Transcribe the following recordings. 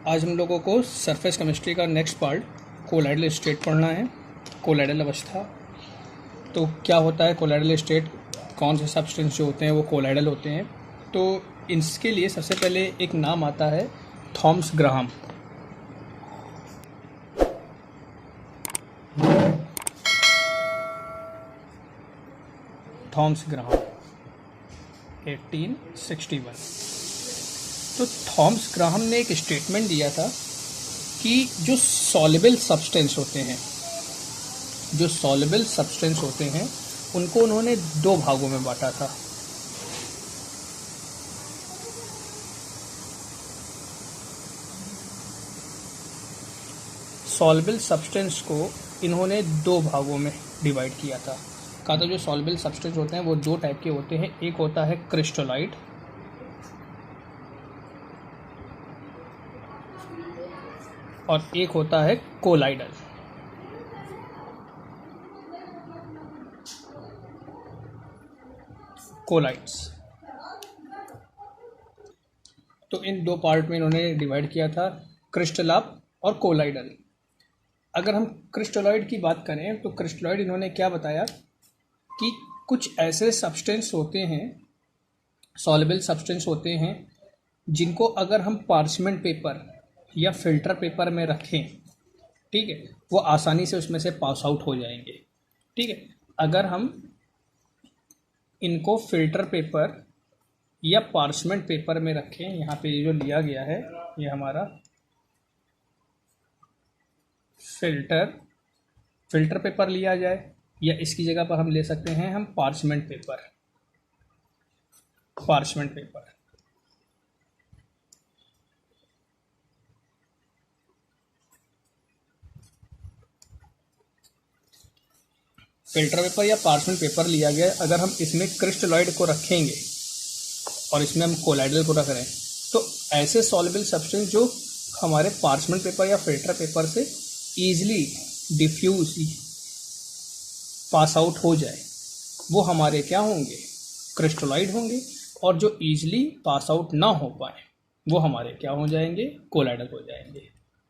आज हम लोगों को सरफेस केमिस्ट्री का नेक्स्ट पार्ट कोलाइडल स्टेट पढ़ना है। कोलाइडल अवस्था तो क्या होता है, कोलाइडल स्टेट कौन से सब्सटेंस जो होते हैं वो कोलाइडल होते हैं। तो इसके लिए सबसे पहले एक नाम आता है थॉमस ग्राहम। Thomas Graham 1861। तो थॉमस ग्राहम ने एक स्टेटमेंट दिया था कि जो सॉल्युबल सब्सटेंस होते हैं उनको उन्होंने दो भागों में बांटा था। सॉल्युबल सब्सटेंस को इन्होंने दो भागों में डिवाइड किया था। कहा था जो सॉल्युबल सब्सटेंस होते हैं वो दो टाइप के होते हैं, एक होता है क्रिस्टलाइट और एक होता है कोलाइडल। कोलाइड्स। तो इन दो पार्ट में इन्होंने डिवाइड किया था, क्रिस्टलाप और कोलाइडल। अगर हम क्रिस्टलॉइड की बात करें तो क्रिस्टलॉइड इन्होंने क्या बताया कि कुछ ऐसे सब्सटेंस होते हैं, सॉल्युबल सब्सटेंस होते हैं, जिनको अगर हम पार्चमेंट पेपर या फिल्टर पेपर में रखें, ठीक है, वो आसानी से उसमें से पास आउट हो जाएंगे। ठीक है, अगर हम इनको फिल्टर पेपर या पार्चमेंट पेपर में रखें, यहाँ पे ये जो लिया गया है ये हमारा फिल्टर पेपर लिया जाए या इसकी जगह पर हम ले सकते हैं हम पार्चमेंट पेपर। फिल्टर पेपर या पार्चमेंट पेपर लिया गया, अगर हम इसमें क्रिस्टलॉइड को रखेंगे और इसमें हम कोलाइडल को रख रहे हैं तो ऐसे सॉल्युबल सब्सटेंस जो हमारे पार्चमेंट पेपर या फिल्टर पेपर से ईजिली डिफ्यूज पास आउट हो जाए वो हमारे क्या होंगे, क्रिस्टलॉइड होंगे। और जो ईजिली पास आउट ना हो पाए वो हमारे क्या हो जाएंगे, कोलाइडल हो जाएंगे।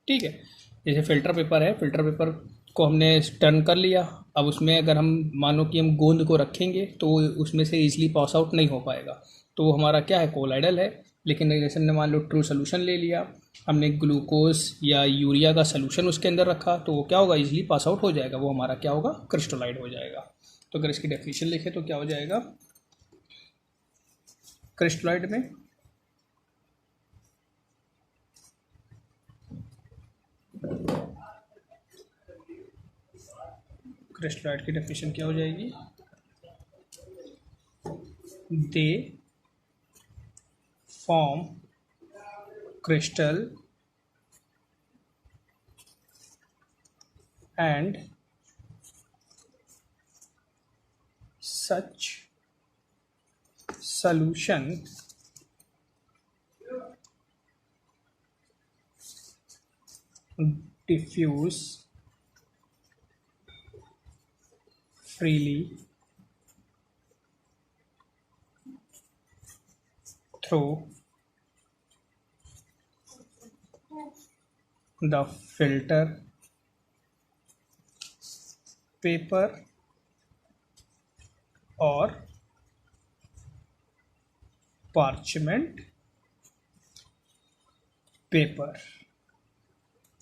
ठीक है, जैसे फिल्टर पेपर है, फिल्टर पेपर को हमने टर्न कर लिया, अब उसमें अगर हम मानो कि हम गोंद को रखेंगे तो उसमें से ईजिली पास आउट नहीं हो पाएगा, तो वो हमारा क्या है, कोलाइडल है। लेकिन जैसे हमने मान लो ट्रू सोल्यूशन ले लिया, हमने ग्लूकोज या यूरिया का सोल्यूशन उसके अंदर रखा तो वो क्या होगा, इजीली पास आउट हो जाएगा, वो हमारा क्या होगा, क्रिस्टलाइड हो जाएगा। तो अगर इसकी डेफिनेशन लिखे तो क्या हो जाएगा, क्रिस्टलाइड में क्रिस्टलाइड की डेफिनेशन क्या हो जाएगी, they form crystal and such solution diffuse freely through the filter paper और पार्चमेंट पेपर,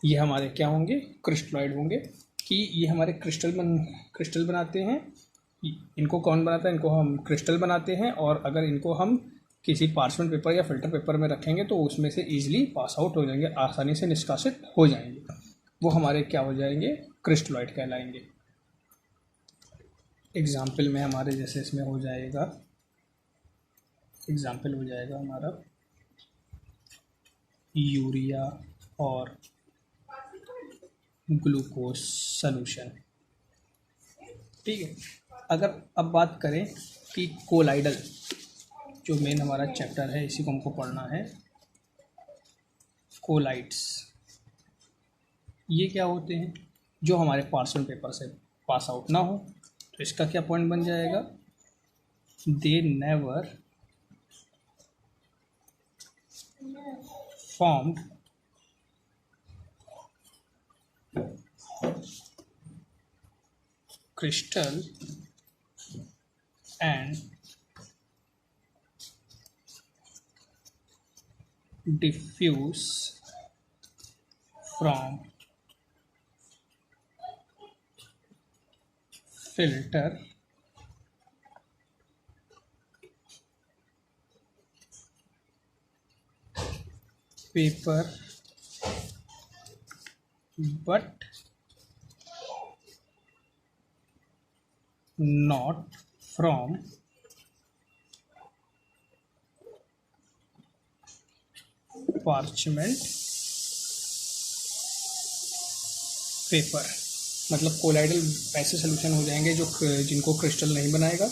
ये हमारे क्या होंगे, क्रिस्टलॉइड होंगे। कि ये हमारे क्रिस्टल बनाते हैं। इनको कौन बनाता है, इनको हम क्रिस्टल बनाते हैं, और अगर इनको हम किसी पार्चमेंट पेपर या फिल्टर पेपर में रखेंगे तो उसमें से ईजिली पास आउट हो जाएंगे, आसानी से निष्कासित हो जाएंगे, वो हमारे क्या हो जाएंगे, क्रिस्टलॉइड कहलाएंगे। एग्जाम्पल में हमारे जैसे इसमें हो जाएगा, एग्जाम्पल हो जाएगा हमारा यूरिया और ग्लूकोज सॉल्यूशन। ठीक है, अगर अब बात करें कि कोलाइडल जो मेन हमारा चैप्टर है, इसी को हमको पढ़ना है, कोलाइड्स ये क्या होते हैं, जो हमारे पार्चमेंट पेपर से पास आउट ना हो। तो इसका क्या पॉइंट बन जाएगा, they never formed crystal and diffuse from filter paper but not from parchment paper. मतलब कोलाइडल ऐसे सोल्यूशन हो जाएंगे जो जिनको क्रिस्टल नहीं बनाएगा।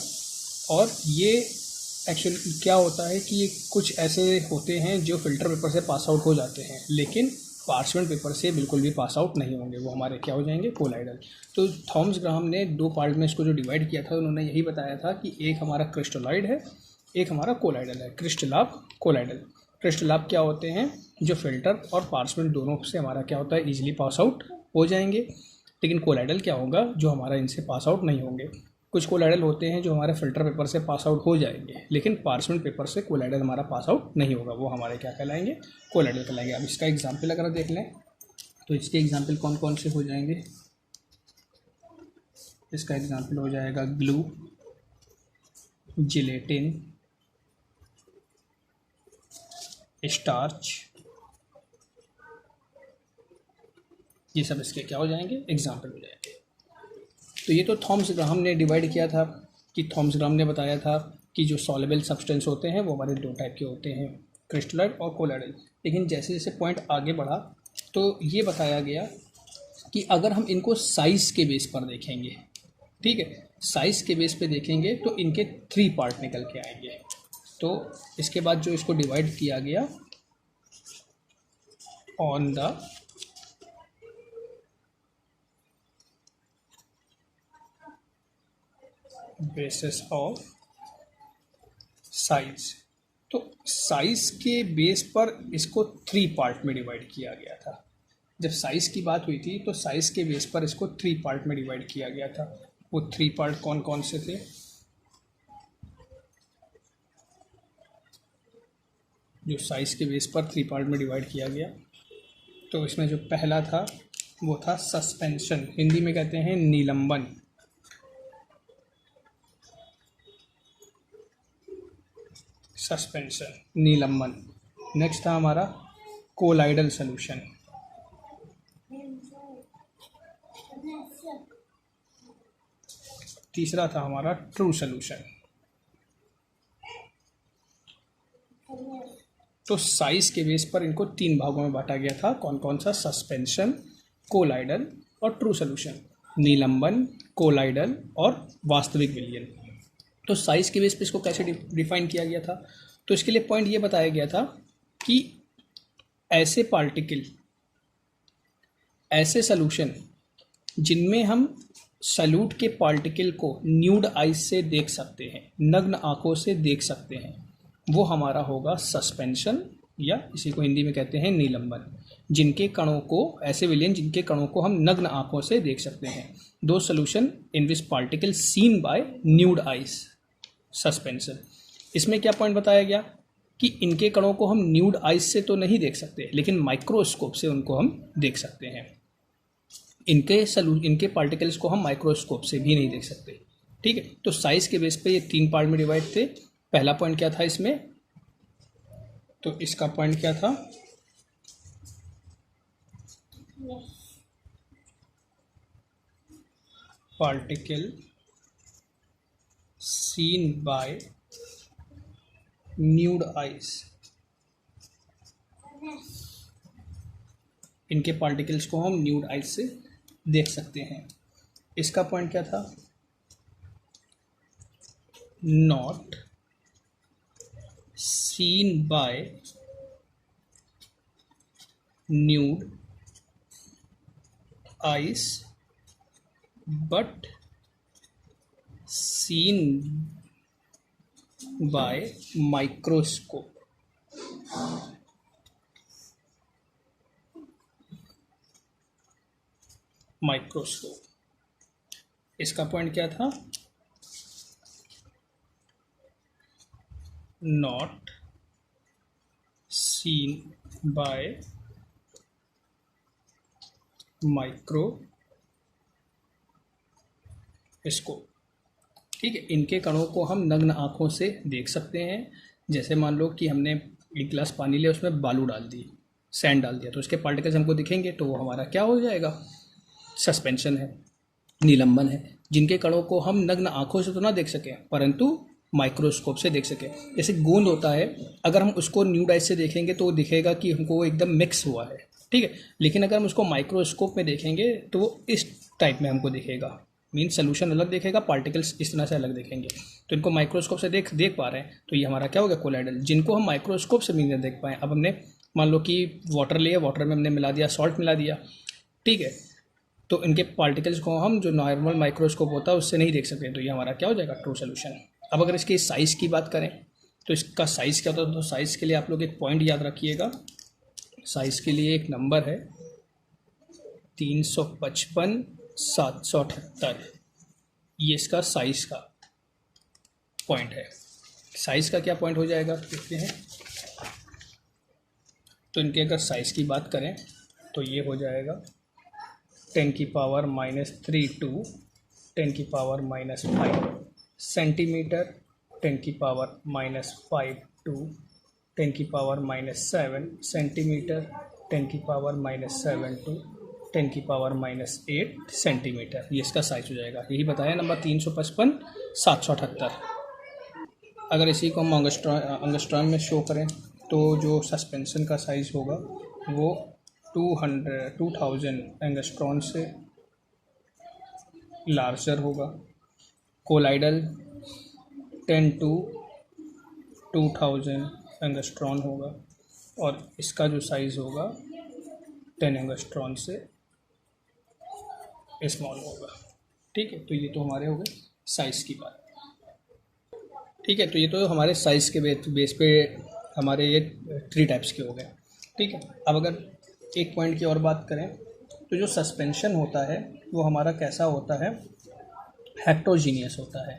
और ये एक्चुअली क्या होता है कि ये कुछ ऐसे होते हैं जो फिल्टर पेपर से पास आउट हो जाते हैं, लेकिन पार्चमेंट पेपर से बिल्कुल भी पास आउट नहीं होंगे, वो हमारे क्या हो जाएंगे, कोलाइडल। तो थॉमस ग्राहम ने दो पार्ट में इसको जो डिवाइड किया था, उन्होंने यही बताया था कि एक हमारा क्रिस्टलॉइड है, एक हमारा कोलाइडल है। क्रिस्टलाब, कोलाइडल। क्रिस्टलाब क्या होते हैं, जो फिल्टर और पार्चमेंट दोनों से हमारा क्या होता है, ईजिली पास आउट हो जाएंगे। लेकिन कोलाइडल क्या होगा, जो हमारा इनसे पास आउट नहीं होंगे। कुछ कोलाइडल होते हैं जो हमारे फिल्टर पेपर से पास आउट हो जाएंगे, लेकिन पार्चमेंट पेपर से कोलाइडल हमारा पास आउट नहीं होगा, वो हमारे क्या कहलाएंगे, कोलाइडल कहलाएंगे। अब इसका एग्जाम्पल अगर देख लें तो इसके एग्जाम्पल कौन कौन से हो जाएंगे। इसका एग्जाम्पल हो जाएगा ग्लू, जिलेटिन, स्टार्च, ये सब इसके क्या हो जाएंगे, एग्जाम्पल हो जाएंगे। तो ये तो थॉमस ग्राहम ने डिवाइड किया था कि थॉमस ग्राहम ने बताया था कि जो सॉल्युबल सब्सटेंस होते हैं वो हमारे दो टाइप के होते हैं, क्रिस्टलॉइड और कोलाइडल। लेकिन जैसे जैसे पॉइंट आगे बढ़ा तो ये बताया गया कि अगर हम इनको साइज़ के बेस पर देखेंगे, ठीक है, साइज़ के बेस पे देखेंगे तो इनके 3 पार्ट निकल के आएंगे। तो इसके बाद जो इसको डिवाइड किया गया on the basis of size, तो साइज के बेस पर इसको 3 पार्ट में डिवाइड किया गया था। जब साइज की बात हुई थी तो साइज के बेस पर इसको 3 पार्ट में डिवाइड किया गया था। वो 3 पार्ट कौन कौन से थे, जो साइज के बेस पर 3 पार्ट में डिवाइड किया गया? तो इसमें जो पहला था वो था सस्पेंशन, हिंदी में कहते हैं निलंबन। सस्पेंशन, निलंबन। नेक्स्ट था हमारा कोलाइडल सॉल्यूशन। तीसरा था हमारा ट्रू सॉल्यूशन। तो साइज के बेस पर इनको 3 भागों में बांटा गया था, कौन कौन सा, सस्पेंशन, कोलाइडल और ट्रू सॉल्यूशन। निलंबन, कोलाइडल और वास्तविक विलयन। तो साइज के बेस पे इसको कैसे डिफाइन किया गया था, तो इसके लिए पॉइंट ये बताया गया था कि ऐसे पार्टिकल, ऐसे सॉल्यूशन जिनमें हम सॉल्यूट के पार्टिकल को न्यूड आइज से देख सकते हैं, नग्न आंखों से देख सकते हैं, वो हमारा होगा सस्पेंशन, या इसी को हिंदी में कहते हैं निलंबन। जिनके कणों को, ऐसे विलयन जिनके कणों को हम नग्न आंखों से देख सकते हैं। दो solution in which particle seen by nude eyes, suspension. इसमें क्या पॉइंट बताया गया कि इनके कणों को हम न्यूड आइज से तो नहीं देख सकते, लेकिन माइक्रोस्कोप से उनको हम देख सकते हैं। इनके पार्टिकल्स को हम माइक्रोस्कोप से भी नहीं देख सकते, ठीक है। तो साइज के बेस पे ये 3 पार्ट में डिवाइड थे। पहला पॉइंट क्या था इसमें, तो इसका पॉइंट क्या था, particle seen by nude eyes, इनके पार्टिकल्स को हम न्यूड आइज से देख सकते हैं। इसका पॉइंट क्या था, not seen by nude eyes but seen by microscope. Microscope. इसका पॉइंट क्या था? Not seen by microscope. ठीक है, इनके कणों को हम नग्न आँखों से देख सकते हैं। जैसे मान लो कि हमने एक गिलास पानी लिया, उसमें बालू डाल दी, सैंड डाल दिया, तो उसके पार्टिकल्स हमको दिखेंगे, तो वो हमारा क्या हो जाएगा? सस्पेंशन है, निलंबन है, जिनके कणों को हम नग्न आँखों से तो ना देख सकें परंतु माइक्रोस्कोप से देख सकें। जैसे गोंद होता है, अगर हम उसको न्यूड आइज से देखेंगे तो वो दिखेगा कि हमको वो एकदम मिक्स हुआ है, ठीक है। लेकिन अगर हम उसको माइक्रोस्कोप में देखेंगे तो वो इस टाइप में हमको दिखेगा, मीन सोल्यूशन अलग दिखेगा, पार्टिकल्स इस तरह से अलग दिखेंगे। तो इनको माइक्रोस्कोप से देख पा रहे हैं, तो ये हमारा क्या हो गया? कोलाइडल। जिनको हम माइक्रोस्कोप से भी नहीं देख पाए, अब हमने मान लो कि वाटर लिया, वाटर में हमने मिला दिया, सॉल्ट मिला दिया, ठीक है, तो इनके पार्टिकल्स को हम जो नॉर्मल माइक्रोस्कोप होता है उससे नहीं देख सकते, तो ये हमारा क्या हो जाएगा? True solution. अब अगर इसकी साइज़ की बात करें तो इसका साइज़ क्या होता है? तो साइज़ के लिए आप लोग एक पॉइंट याद रखिएगा। साइज़ के लिए एक नंबर है 355/778, ये इसका साइज़ का पॉइंट है। साइज़ का क्या पॉइंट हो जाएगा देखते हैं। तो इनके अगर साइज़ की बात करें तो ये हो जाएगा 10⁻³ to 10⁻⁵ centimetre, 10⁻⁵ to 10⁻⁷ centimetre, 10⁻⁷ to 10⁻⁸ centimetre, ये इसका साइज हो जाएगा। यही बताया नंबर 355/778। अगर इसी को हम एंगस्ट्रॉम में शो करें तो जो सस्पेंशन का साइज़ होगा वो 2000 एंगस्ट्रॉन से लार्जर होगा। कोलाइडल 10 to 2000 एंगस्ट्रॉन होगा, और इसका जो साइज़ होगा 10 एंगस्ट्रॉन से स्मॉल होगा। ठीक है, तो ये तो हमारे हो गए साइज़ की बात। ठीक है, तो ये तो हमारे साइज़ के बेस पे हमारे ये 3 टाइप्स के हो गए। ठीक है, अब अगर एक पॉइंट की और बात करें तो जो सस्पेंशन होता है वो हमारा कैसा होता है? हेट्रोजीनियस होता है।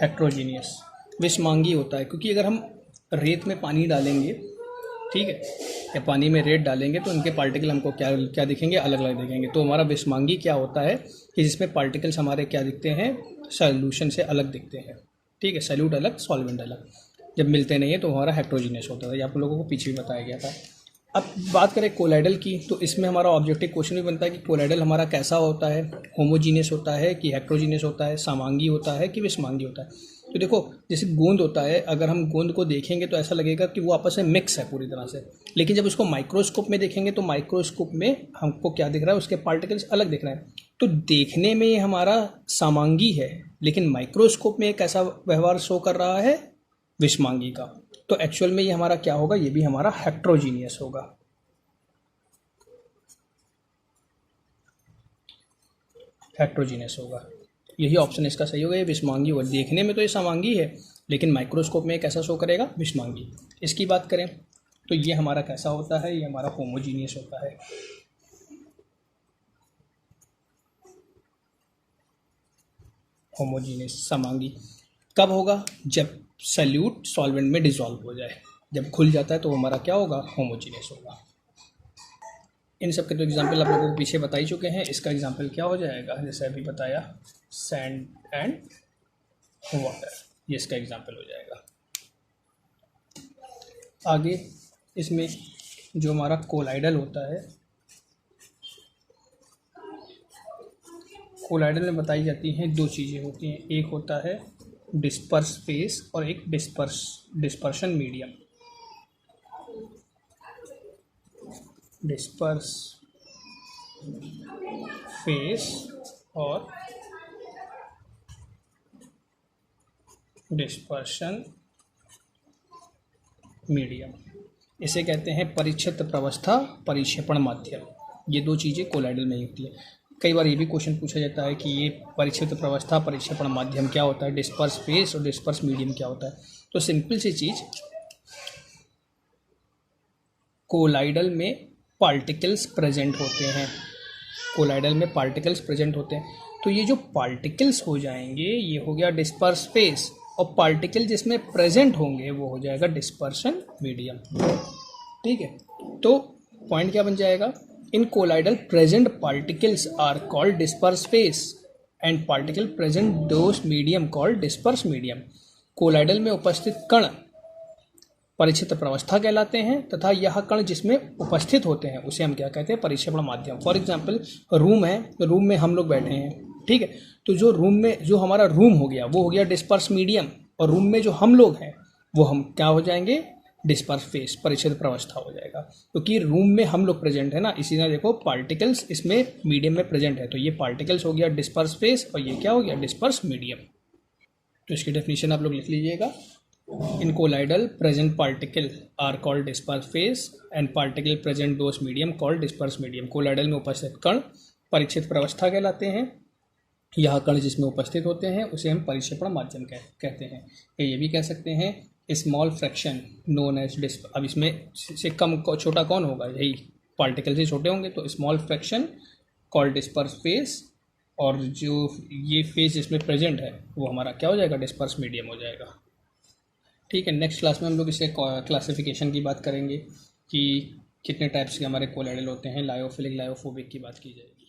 हेट्रोजीनियस विषमांगी होता है, क्योंकि अगर हम रेत में पानी डालेंगे, ठीक है, या पानी में रेत डालेंगे तो इनके पार्टिकल हमको क्या दिखेंगे? अलग अलग दिखेंगे। तो हमारा विषमांगी क्या होता है कि जिसमें पार्टिकल्स हमारे क्या दिखते हैं? सॉल्यूशन से अलग दिखते हैं। ठीक है, सॉल्यूट अलग, सॉल्वेंट अलग, जब मिलते नहीं है तो हमारा हेट्रोजीनियस होता है। ये आप लोगों को पीछे भी बताया गया था। अब बात करें कोलाइडल की, तो इसमें हमारा ऑब्जेक्टिव क्वेश्चन भी बनता है कि कोलाइडल हमारा कैसा होता है? होमोजीनियस होता है कि हेट्रोजीनियस होता है? समांगी होता है कि विषमांगी होता है? तो देखो, जैसे गोंद होता है, अगर हम गोंद को देखेंगे तो ऐसा लगेगा कि वो आपस में मिक्स है पूरी तरह से, लेकिन जब उसको माइक्रोस्कोप में देखेंगे तो माइक्रोस्कोप में हमको क्या दिख रहा है? उसके पार्टिकल्स अलग दिख रहे हैं। तो देखने में हमारा समांगी है, लेकिन माइक्रोस्कोप में एक ऐसा व्यवहार शो कर रहा है विषमांगी का। तो एक्चुअल में ये हमारा क्या होगा? ये भी हमारा हेट्रोजीनियस होगा। हेट्रोजीनियस होगा, यही ऑप्शन इसका सही होगा। ये विषमांगी होगा। देखने में तो ये समांगी है, लेकिन माइक्रोस्कोप में कैसा शो करेगा? विषमांगी। इसकी बात करें तो ये हमारा कैसा होता है? ये हमारा होमोजीनियस होता है। होमोजीनियस, समांगी कब होगा? जब सॉल्यूट सॉल्वेंट में डिसॉल्व हो जाए, जब खुल जाता है तो हमारा क्या होगा? होमोजीनियस होगा। इन सब के तो एग्जाम्पल आप लोगों को पीछे बता ही चुके हैं। इसका एग्जाम्पल क्या हो जाएगा? जैसे अभी बताया, सैंड एंड वाटर, ये इसका एग्जाम्पल हो जाएगा। आगे इसमें जो हमारा कोलाइडल होता है, कोलाइडल में बताई जाती हैं 2 चीज़ें होती हैं। एक होता है डिस्पर्स फेस और एक डिस्पर्शन मीडियम। डिस्पर्स फेस और डिस्पर्शन मीडियम, इसे कहते हैं परिक्षेत्र प्रवस्था, परिक्षेपण माध्यम। ये 2 चीज़ें कोलाइडल में ही होती है। कई बार ये भी क्वेश्चन पूछा जाता है कि ये परिक्षेत्र प्रवस्था, परिक्षेपण माध्यम क्या होता है, डिस्पर्स फेस और डिस्पर्स मीडियम क्या होता है। तो सिंपल सी चीज़, कोलाइडल में पार्टिकल्स प्रेजेंट होते हैं, कोलाइडल में पार्टिकल्स प्रेजेंट होते हैं। तो ये जो पार्टिकल्स हो जाएंगे ये हो गया डिस्पर्स फेस, और पार्टिकल जिसमें प्रेजेंट होंगे वो हो जाएगा डिस्पर्शन मीडियम। ठीक है, तो पॉइंट क्या बन जाएगा, in colloidal present particles are called disperse phase and particle present those medium called disperse medium. Colloidal में उपस्थित कण परिक्षेत्र प्रावस्था कहलाते हैं तथा यह कण जिसमें उपस्थित होते हैं उसे हम क्या कहते हैं, परिक्षेपण माध्यम। फॉर एग्जाम्पल रूम है, तो रूम में हम लोग बैठे हैं, ठीक है, तो जो रूम में जो हमारा रूम हो गया वो हो गया डिस्पर्स मीडियम, और रूम में जो हम लोग हैं वो हम क्या हो जाएंगे, डिस्पर्स फेस, परिक्षेत्र प्रावस्था हो जाएगा, क्योंकि रूम में हम लोग प्रेजेंट है ना, इसी तरह देखो पार्टिकल्स इसमें मीडियम में प्रेजेंट है, तो ये पार्टिकल्स हो गया डिस्पर्स फेस और ये क्या हो गया, डिस्पर्स मीडियम। तो इसकी डेफिनेशन आप लोग लिख लीजिएगा, in colloidal present particle are called disperse phase and particle present those medium called disperse medium. Colloidal में उपस्थित कण परिक्षेत्र प्रावस्था कहलाते हैं, यह कण जिसमें उपस्थित होते हैं उसे हम परिक्षेपण माध्यम कहते हैं। ये भी कह सकते हैं small fraction known as disperse. अब इसमें से कम छोटा कौन होगा, यही पार्टिकल से छोटे होंगे, तो small fraction called disperse face, और जो ये फेस जिसमें प्रेजेंट है वो हमारा क्या हो जाएगा, डिस्पर्स मीडियम हो जाएगा। ठीक है, नेक्स्ट क्लास में हम लोग इसे क्लासिफिकेशन की बात करेंगे कि कितने टाइप्स के हमारे कोलाइडल होते हैं, लायोफिलिक लायोफोबिक की बात की जाएगी।